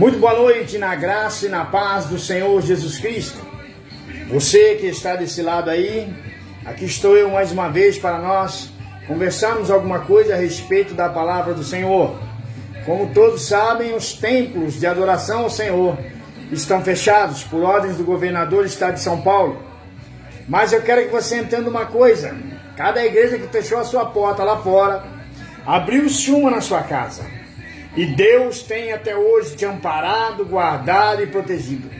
Muito boa noite, na graça e na paz do Senhor Jesus Cristo. Você que está desse lado aí, aqui estou eu mais uma vez para nós conversarmos alguma coisa a respeito da palavra do Senhor. Como todos sabem, os templos de adoração ao Senhor estão fechados por ordens do governador do estado de São Paulo. Mas eu quero que você entenda uma coisa: cada igreja que fechou a sua porta lá fora, abriu-se uma na sua casa. E Deus tem até hoje te amparado, guardado e protegido.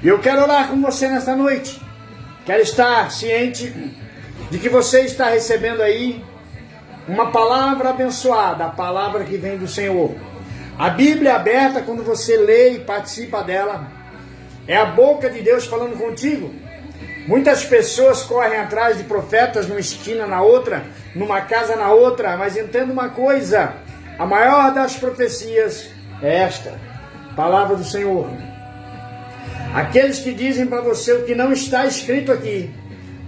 E eu quero orar com você nesta noite. Quero estar ciente de que você está recebendo aí uma palavra abençoada, a palavra que vem do Senhor. A Bíblia aberta, quando você lê e participa dela, é a boca de Deus falando contigo. Muitas pessoas correm atrás de profetas numa esquina na outra, numa casa na outra, mas entenda uma coisa: a maior das profecias é esta, palavra do Senhor. Aqueles que dizem para você o que não está escrito aqui,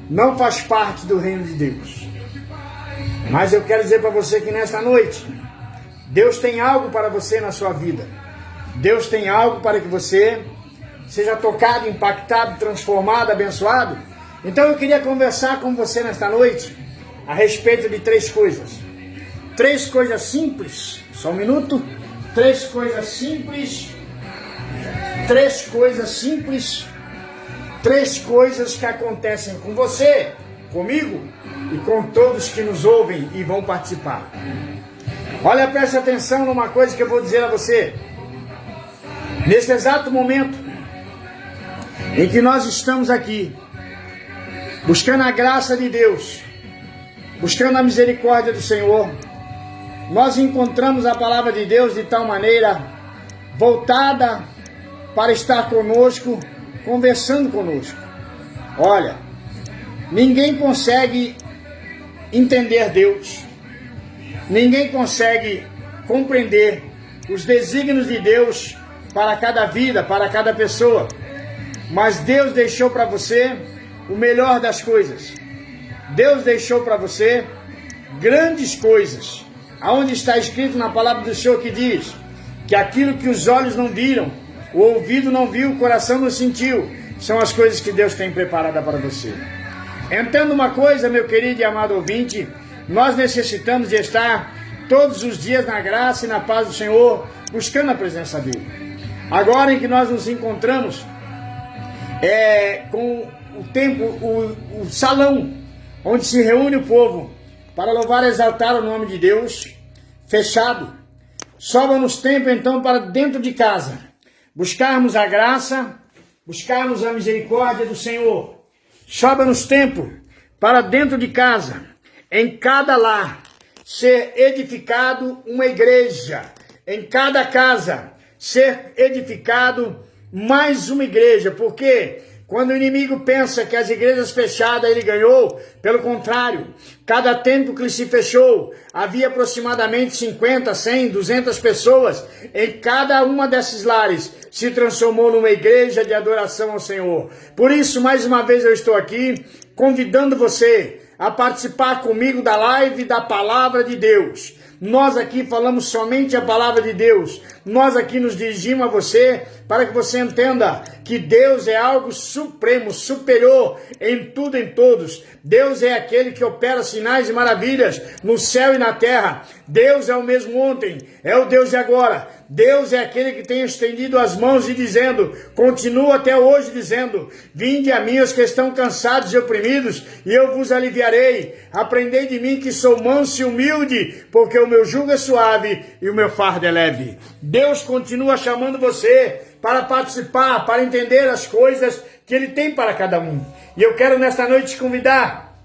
não faz parte do reino de Deus. Mas eu quero dizer para você que nesta noite, Deus tem algo para você na sua vida. Deus tem algo para que você seja tocado, impactado, transformado, abençoado. Então eu queria conversar com você nesta noite a respeito de três coisas. Três coisas simples. Só um minuto. Três coisas simples. Três coisas simples. Três coisas que acontecem com você, comigo e com todos que nos ouvem e vão participar. Olha, preste atenção numa coisa que eu vou dizer a você. Nesse exato momento em que nós estamos aqui, buscando a graça de Deus, buscando a misericórdia do Senhor, nós encontramos a palavra de Deus de tal maneira voltada para estar conosco, conversando conosco. Olha, ninguém consegue entender Deus, ninguém consegue compreender os desígnios de Deus para cada vida, para cada pessoa. Mas Deus deixou para você o melhor das coisas. Deus deixou para você grandes coisas. Aonde está escrito na palavra do Senhor que diz que aquilo que os olhos não viram, o ouvido não viu, o coração não sentiu, são as coisas que Deus tem preparada para você. Entenda uma coisa, meu querido e amado ouvinte, nós necessitamos de estar todos os dias na graça e na paz do Senhor, buscando a presença dEle. Agora em que nós nos encontramos com o templo, o salão, onde se reúne o povo para louvar e exaltar o nome de Deus, fechado. Sobra-nos tempo então para dentro de casa buscarmos a graça, buscarmos a misericórdia do Senhor. Sobra-nos tempo para dentro de casa, em cada lar, ser edificado uma igreja, em cada casa ser edificado mais uma igreja, porque quando o inimigo pensa que as igrejas fechadas ele ganhou, pelo contrário, cada templo que se fechou, havia aproximadamente 50, 100, 200 pessoas, em cada uma desses lares se transformou numa igreja de adoração ao Senhor. Por isso, mais uma vez eu estou aqui, convidando você a participar comigo da live da Palavra de Deus. Nós aqui falamos somente a palavra de Deus. Nós aqui nos dirigimos a você para que você entenda que Deus é algo supremo, superior em tudo e em todos. Deus é aquele que opera sinais e maravilhas no céu e na terra. Deus é o mesmo ontem, é o Deus de agora. Deus é aquele que tem estendido as mãos e dizendo, continua até hoje dizendo, vinde a mim os que estão cansados e oprimidos, e eu vos aliviarei. Aprendei de mim que sou manso e humilde, porque o meu jugo é suave e o meu fardo é leve. Deus continua chamando você para participar, para entender as coisas que Ele tem para cada um. E eu quero nesta noite te convidar,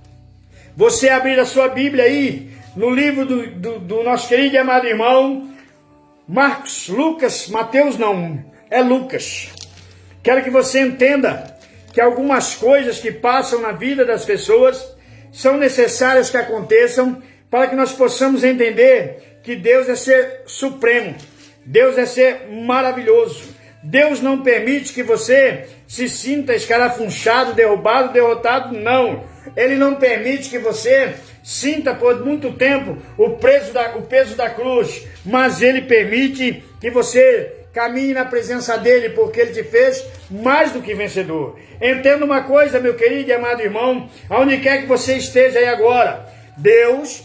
você abrir a sua Bíblia aí, no livro do nosso querido e amado irmão, Marcos, Lucas, Mateus não, é Lucas. Quero que você entenda que algumas coisas que passam na vida das pessoas são necessárias que aconteçam para que nós possamos entender que Deus é ser supremo, Deus é ser maravilhoso. Deus não permite que você se sinta escarafunchado, derrubado, derrotado, não. Ele não permite que você sinta por muito tempo o peso da cruz, mas Ele permite que você caminhe na presença dele, porque ele te fez mais do que vencedor. Entenda uma coisa, meu querido e amado irmão, aonde quer que você esteja aí agora, Deus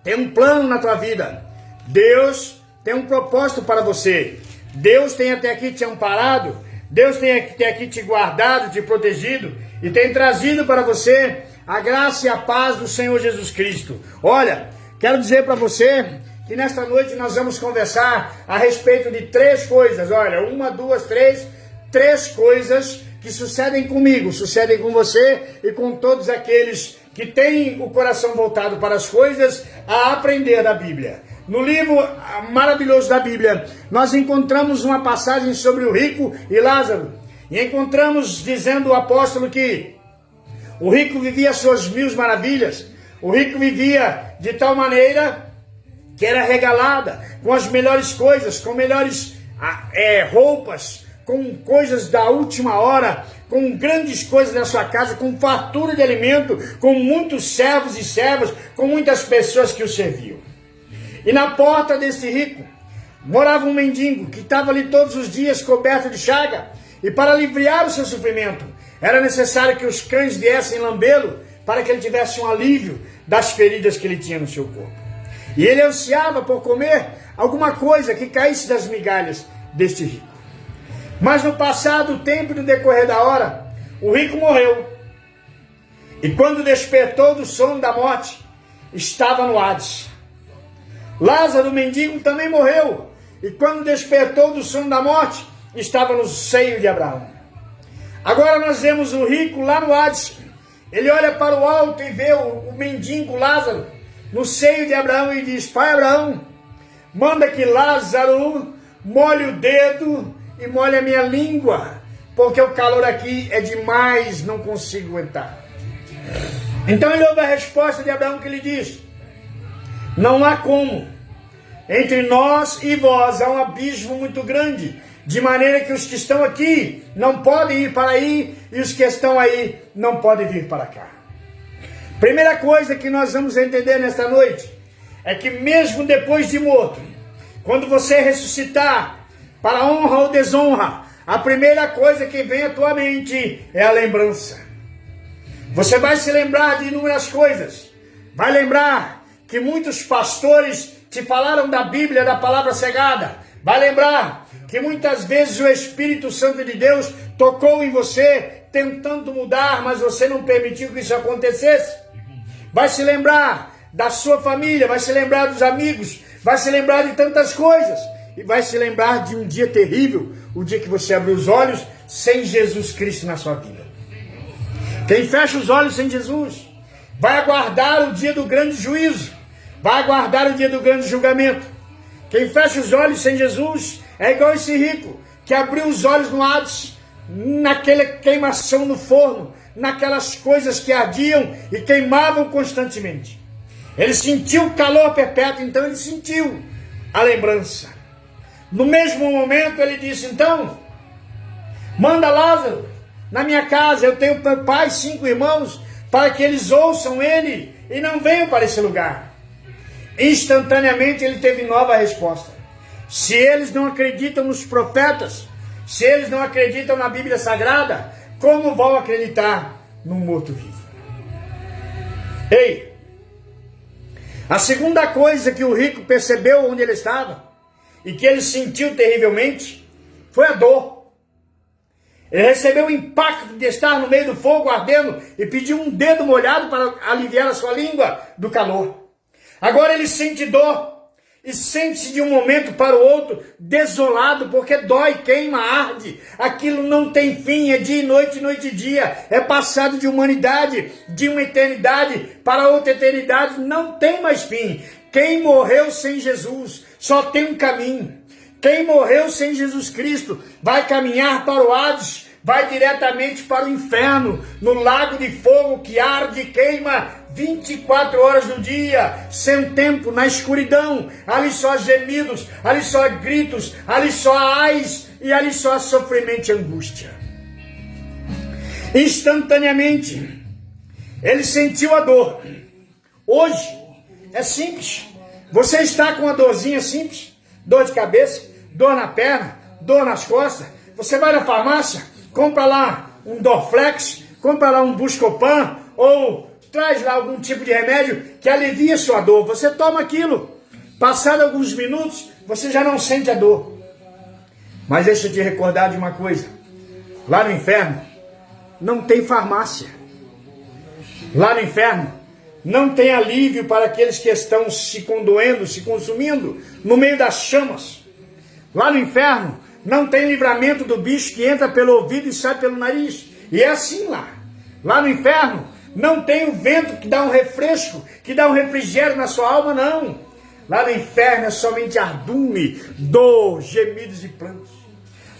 tem um plano na tua vida. Deus tem um propósito para você. Deus tem até aqui te amparado. Deus tem até aqui te guardado, te protegido e tem trazido para você a graça e a paz do Senhor Jesus Cristo. Olha, quero dizer para você que nesta noite nós vamos conversar a respeito de 3 coisas. Olha, 1, 2, 3, 3 coisas que sucedem comigo, sucedem com você e com todos aqueles que têm o coração voltado para as coisas a aprender da Bíblia. No livro maravilhoso da Bíblia, nós encontramos uma passagem sobre o rico e Lázaro. E encontramos dizendo o apóstolo que o rico vivia suas 1000 maravilhas. O rico vivia de tal maneira que era regalada, com as melhores coisas, com melhores roupas, com coisas da última hora, com grandes coisas na sua casa, com fartura de alimento, com muitos servos e servas, com muitas pessoas que o serviam. E na porta desse rico morava um mendigo que estava ali todos os dias coberto de chaga. E para aliviar o seu sofrimento, era necessário que os cães viessem lambê-lo para que ele tivesse um alívio das feridas que ele tinha no seu corpo. E ele ansiava por comer alguma coisa que caísse das migalhas deste rico. Mas no passado tempo e no decorrer da hora, o rico morreu. E quando despertou do sono da morte, estava no Hades. Lázaro, o mendigo, também morreu. E quando despertou do sono da morte, estava no seio de Abraão. Agora nós vemos o rico lá no Hades. Ele olha para o alto e vê o mendigo Lázaro no seio de Abraão e diz: Pai Abraão, manda que Lázaro molhe o dedo e molhe a minha língua, porque o calor aqui é demais, não consigo aguentar. Então ele ouve a resposta de Abraão que lhe diz: não há como. Entre nós e vós há um abismo muito grande, de maneira que os que estão aqui não podem ir para aí e os que estão aí não podem vir para cá. Primeira coisa que nós vamos entender nesta noite é que mesmo depois de morto, quando você ressuscitar, para honra ou desonra, a primeira coisa que vem à tua mente é a lembrança. Você vai se lembrar de inúmeras coisas. Vai lembrar que muitos pastores te falaram da Bíblia, da palavra cegada. Vai lembrar que muitas vezes o Espírito Santo de Deus tocou em você, tentando mudar, mas você não permitiu que isso acontecesse. Vai se lembrar da sua família, vai se lembrar dos amigos, vai se lembrar de tantas coisas. E vai se lembrar de um dia terrível, o dia que você abriu os olhos sem Jesus Cristo na sua vida. Quem fecha os olhos sem Jesus vai aguardar o dia do grande juízo, vai aguardar o dia do grande julgamento. Quem fecha os olhos sem Jesus é igual esse rico, que abriu os olhos no Hades, naquela queimação no forno, naquelas coisas que ardiam e queimavam constantemente. Ele sentiu o calor perpétuo, então ele sentiu a lembrança. No mesmo momento ele disse: então, manda Lázaro na minha casa, eu tenho pai e 5 irmãos, para que eles ouçam ele e não venham para esse lugar. Instantaneamente ele teve nova resposta. Se eles não acreditam nos profetas, se eles não acreditam na Bíblia Sagrada, como vão acreditar num morto-vivo? Ei, a segunda coisa que o rico percebeu onde ele estava e que ele sentiu terrivelmente foi a dor. Ele recebeu o impacto de estar no meio do fogo ardendo e pediu um dedo molhado para aliviar a sua língua do calor. Agora ele sente dor e sente-se de um momento para o outro desolado, porque dói, queima, arde. Aquilo não tem fim, é dia e noite, noite e dia. É passado de humanidade, de uma eternidade para outra eternidade, não tem mais fim. Quem morreu sem Jesus só tem um caminho. Quem morreu sem Jesus Cristo vai caminhar para o Hades, vai diretamente para o inferno, no lago de fogo que arde e queima 24 horas do dia, sem tempo, na escuridão. Ali só há gemidos, ali só há gritos, ali só há ais e ali só há sofrimento e angústia. Instantaneamente, ele sentiu a dor. Hoje é simples. Você está com uma dorzinha simples, dor de cabeça, dor na perna, dor nas costas, você vai na farmácia, compra lá um Dorflex, compra lá um Buscopan, ou traz lá algum tipo de remédio que alivia a sua dor. Você toma aquilo, passado alguns minutos, você já não sente a dor. Mas deixa eu te recordar de uma coisa. Lá no inferno, não tem farmácia. Lá no inferno, não tem alívio para aqueles que estão se condoendo, se consumindo no meio das chamas. Lá no inferno, não tem livramento do bicho que entra pelo ouvido e sai pelo nariz. E é assim lá. Lá no inferno, não tem o vento que dá um refresco, que dá um refrigério na sua alma, não. Lá no inferno é somente ardume, dor, gemidos e prantos.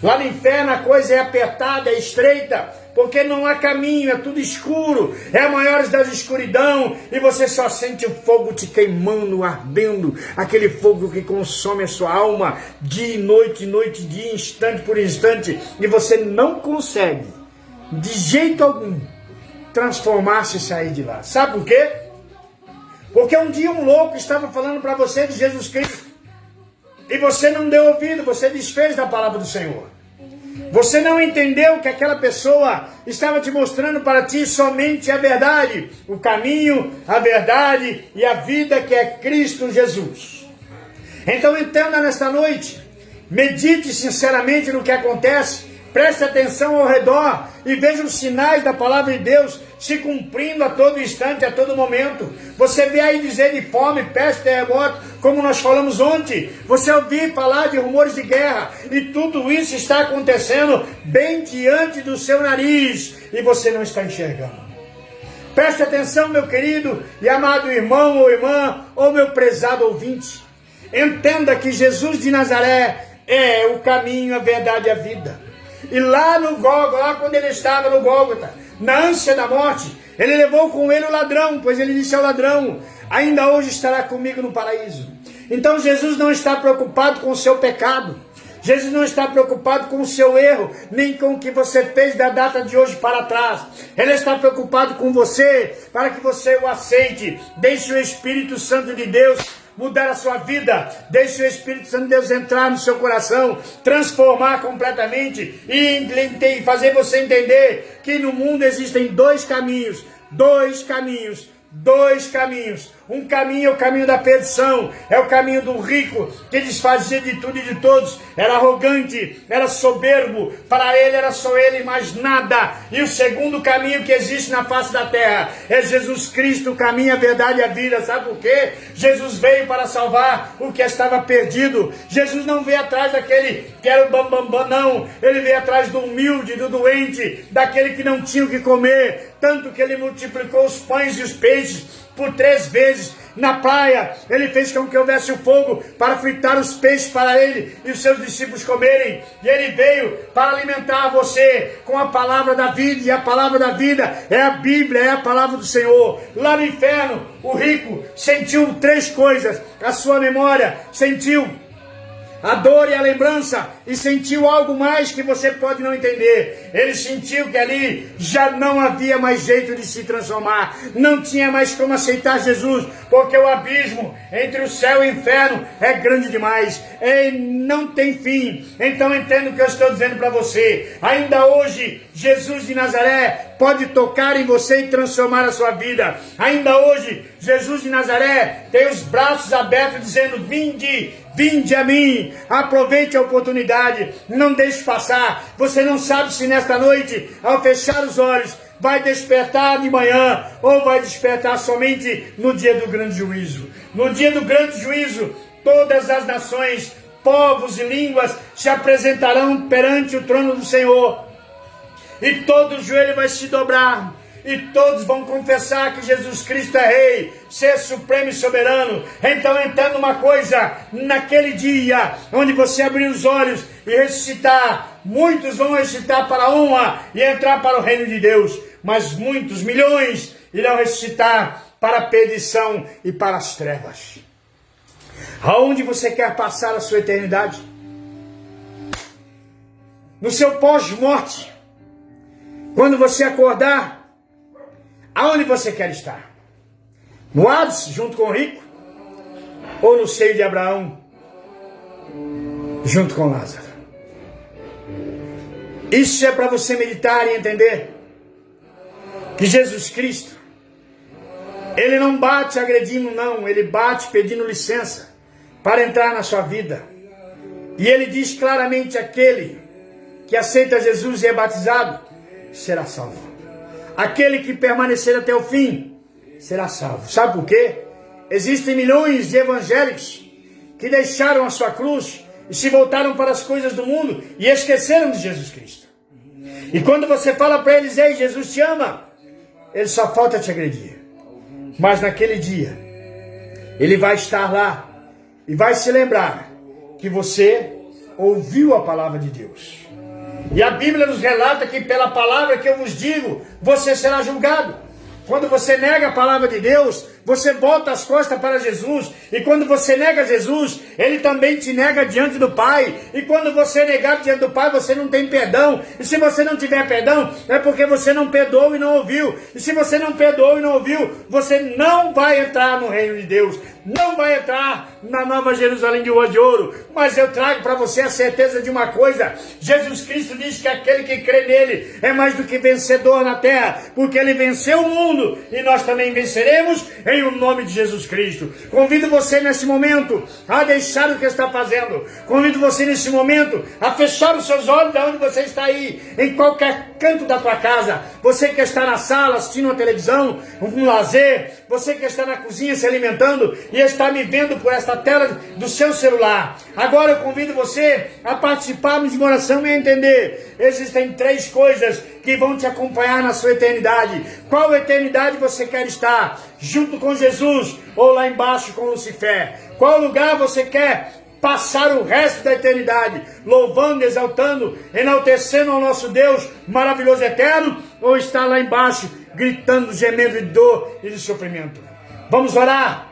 Lá no inferno a coisa é apertada, é estreita, porque não há caminho, é tudo escuro, é a maior das escuridão, e você só sente o fogo te queimando, ardendo, aquele fogo que consome a sua alma, dia e noite, dia, instante por instante, e você não consegue, de jeito algum, transformar-se e sair de lá. Sabe por quê? Porque um dia um louco estava falando para você de Jesus Cristo, e você não deu ouvido, você desfez da palavra do Senhor. Você não entendeu que aquela pessoa estava te mostrando para ti somente a verdade, o caminho, a verdade e a vida que é Cristo Jesus. Então entenda nesta noite, medite sinceramente no que acontece, preste atenção ao redor e veja os sinais da palavra de Deus se cumprindo a todo instante, a todo momento. Você vê aí dizer de fome, peste, terremoto, como nós falamos ontem. Você ouviu falar de rumores de guerra e tudo isso está acontecendo bem diante do seu nariz e você não está enxergando. Preste atenção, meu querido e amado irmão ou irmã, ou meu prezado ouvinte. Entenda que Jesus de Nazaré é o caminho, a verdade e a vida. E lá no Gólgota, lá quando ele estava no Gólgota, na ânsia da morte, ele levou com ele o ladrão, pois ele disse ao ladrão, ainda hoje estará comigo no paraíso. Então Jesus não está preocupado com o seu pecado, Jesus não está preocupado com o seu erro, nem com o que você fez da data de hoje para trás. Ele está preocupado com você, para que você o aceite. Deixe o Espírito Santo de Deus mudar a sua vida, deixe o Espírito Santo de Deus entrar no seu coração, transformar completamente e fazer você entender que no mundo existem dois caminhos. Um caminho é o caminho da perdição, é o caminho do rico, que desfazia de tudo e de todos, era arrogante, era soberbo, para ele era só ele e mais nada. E o segundo caminho que existe na face da terra é Jesus Cristo, o caminho, a verdade e a vida. Sabe por quê? Jesus veio para salvar o que estava perdido. Jesus não veio atrás daquele que era o bambambam, não. Ele veio atrás do humilde, do doente, daquele que não tinha o que comer, tanto que ele multiplicou os pães e os peixes por 3 vezes. Na praia, ele fez com que houvesse o fogo para fritar os peixes para ele e os seus discípulos comerem. E ele veio para alimentar você com a palavra da vida. E a palavra da vida é a Bíblia, é a palavra do Senhor. Lá no inferno, o rico sentiu 3 coisas. A sua memória sentiu a dor e a lembrança, e sentiu algo mais que você pode não entender. Ele sentiu que ali já não havia mais jeito de se transformar, não tinha mais como aceitar Jesus, porque o abismo entre o céu e o inferno é grande demais, não tem fim. Então entenda o que eu estou dizendo para você. Ainda hoje, Jesus de Nazaré pode tocar em você e transformar a sua vida. Ainda hoje, Jesus de Nazaré tem os braços abertos dizendo: vinde a mim, aproveite a oportunidade, não deixe passar. Você não sabe se nesta noite, ao fechar os olhos, vai despertar de manhã ou vai despertar somente no dia do grande juízo. No dia do grande juízo, todas as nações, povos e línguas se apresentarão perante o trono do Senhor, e todo joelho vai se dobrar, e todos vão confessar que Jesus Cristo é Rei, ser supremo e soberano. Então entenda uma coisa: naquele dia onde você abrir os olhos e ressuscitar, muitos vão ressuscitar para a honra e entrar para o reino de Deus, mas muitos, milhões, irão ressuscitar para a perdição e para as trevas. Aonde você quer passar a sua eternidade? No seu pós-morte, quando você acordar, aonde você quer estar? No Hades, junto com o rico? Ou no seio de Abraão, junto com Lázaro? Isso é para você meditar e entender que Jesus Cristo, Ele não bate agredindo não, Ele bate pedindo licença para entrar na sua vida. E Ele diz claramente: aquele que aceita Jesus e é batizado, será salvo. Aquele que permanecer até o fim, será salvo. Sabe por quê? Existem milhões de evangélicos que deixaram a sua cruz e se voltaram para as coisas do mundo e esqueceram de Jesus Cristo. E quando você fala para eles: ei, Jesus te ama, ele só falta te agredir. Mas naquele dia, ele vai estar lá e vai se lembrar que você ouviu a palavra de Deus. E a Bíblia nos relata que pela palavra que eu vos digo, você será julgado. Quando você nega a palavra de Deus, você volta as costas para Jesus. E quando você nega Jesus, Ele também te nega diante do Pai. E quando você negar diante do Pai, você não tem perdão. E se você não tiver perdão, é porque você não perdoou e não ouviu. E se você não perdoou e não ouviu, você não vai entrar no reino de Deus. Não vai entrar na Nova Jerusalém de rua de ouro. Mas eu trago para você a certeza de uma coisa: Jesus Cristo diz que aquele que crê nele é mais do que vencedor na terra, porque ele venceu o mundo e nós também venceremos em o nome de Jesus Cristo. Convido você nesse momento a deixar o que está fazendo. Convido você nesse momento a fechar os seus olhos de onde você está aí, em qualquer canto da tua casa. Você que está na sala assistindo a televisão, um lazer, você que está na cozinha se alimentando e está me vendo por esta tela do seu celular. Agora eu convido você a participarmos de uma oração e a entender: existem 3 coisas que vão te acompanhar na sua eternidade. Qual eternidade você quer estar? Junto com Jesus ou lá embaixo com Lucifer? Qual lugar você quer passar o resto da eternidade? Louvando, exaltando, enaltecendo ao nosso Deus maravilhoso e eterno? Ou está lá embaixo gritando, gemendo de dor e de sofrimento? Vamos orar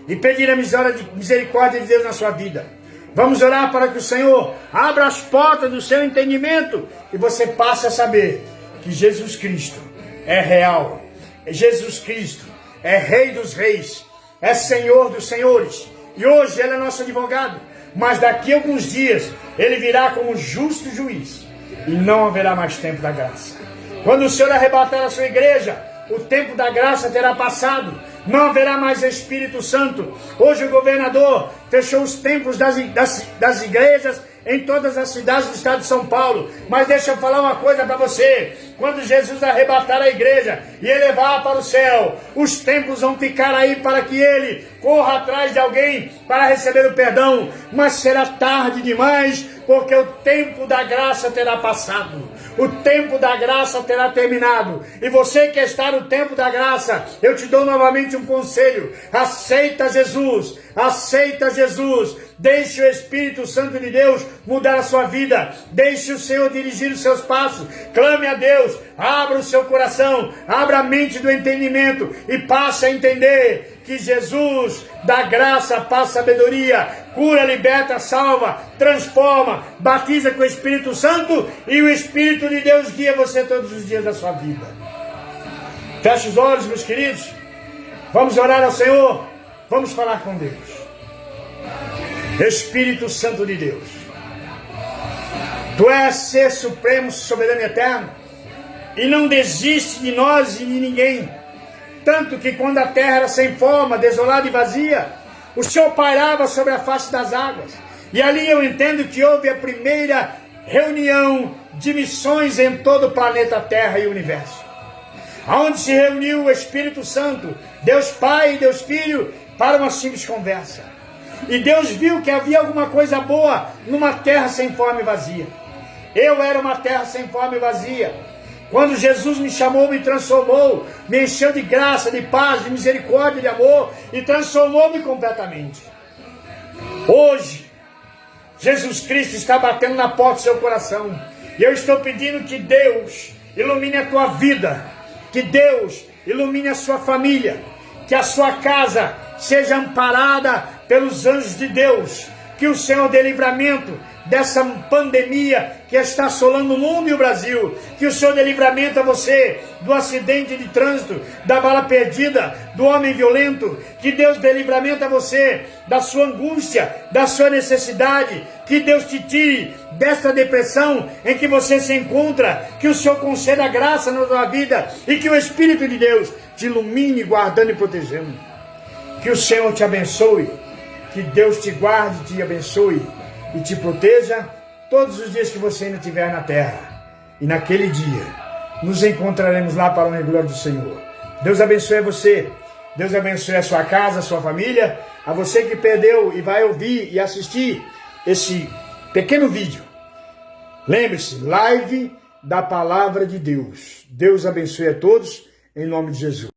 e pedir a misericórdia de Deus na sua vida. Vamos orar para que o Senhor abra as portas do seu entendimento e você passe a saber que Jesus Cristo é real. Jesus Cristo é Rei dos Reis, é Senhor dos Senhores. E hoje Ele é nosso advogado, mas daqui a alguns dias Ele virá como justo juiz e não haverá mais tempo da graça. Quando o Senhor arrebatar a sua igreja, o tempo da graça terá passado. Não haverá mais Espírito Santo. Hoje o governador fechou os templos das igrejas em todas as cidades do estado de São Paulo. Mas deixa eu falar uma coisa para você: quando Jesus arrebatar a igreja e elevar para o céu, os templos vão ficar aí para que ele corra atrás de alguém para receber o perdão. Mas será tarde demais, porque o tempo da graça terá passado. O tempo da graça terá terminado. E você que está no tempo da graça, eu te dou novamente um conselho: aceita Jesus, aceita Jesus. Deixe o Espírito Santo de Deus mudar a sua vida. Deixe o Senhor dirigir os seus passos. Clame a Deus, abra o seu coração, abra a mente do entendimento e passe a entender que Jesus dá graça, paz, sabedoria, cura, liberta, salva, transforma, batiza com o Espírito Santo, e o Espírito de Deus guia você todos os dias da sua vida. Feche os olhos, meus queridos. Vamos orar ao Senhor. Vamos falar com Deus. Espírito Santo de Deus, Tu és ser supremo, soberano e eterno, e não desiste de nós e de ninguém. Tanto que quando a terra era sem forma, desolada e vazia, o Senhor pairava sobre a face das águas. E ali eu entendo que houve a primeira reunião de missões em todo o planeta Terra e Universo, onde se reuniu o Espírito Santo, Deus Pai e Deus Filho, para uma simples conversa. E Deus viu que havia alguma coisa boa numa terra sem forma e vazia. Eu era uma terra sem forma e vazia. Quando Jesus me chamou, me transformou, me encheu de graça, de paz, de misericórdia, de amor, e transformou-me completamente. Hoje, Jesus Cristo está batendo na porta do seu coração. E eu estou pedindo que Deus ilumine a tua vida, que Deus ilumine a sua família, que a sua casa seja amparada pelos anjos de Deus, que o Senhor dê livramento, dessa pandemia que está assolando o mundo e o Brasil. Que o Senhor dê livramento a você do acidente de trânsito, da bala perdida, do homem violento. Que Deus dê livramento a você da sua angústia, da sua necessidade. Que Deus te tire desta depressão em que você se encontra. Que o Senhor conceda graça na sua vida e que o Espírito de Deus te ilumine, guardando e protegendo. Que o Senhor te abençoe. Que Deus te guarde, te abençoe e te proteja todos os dias que você ainda estiver na terra. E naquele dia, nos encontraremos lá para a honra e glória do Senhor. Deus abençoe você. Deus abençoe a sua casa, a sua família. A você que perdeu e vai ouvir e assistir esse pequeno vídeo. Lembre-se, live da Palavra de Deus. Deus abençoe a todos, em nome de Jesus.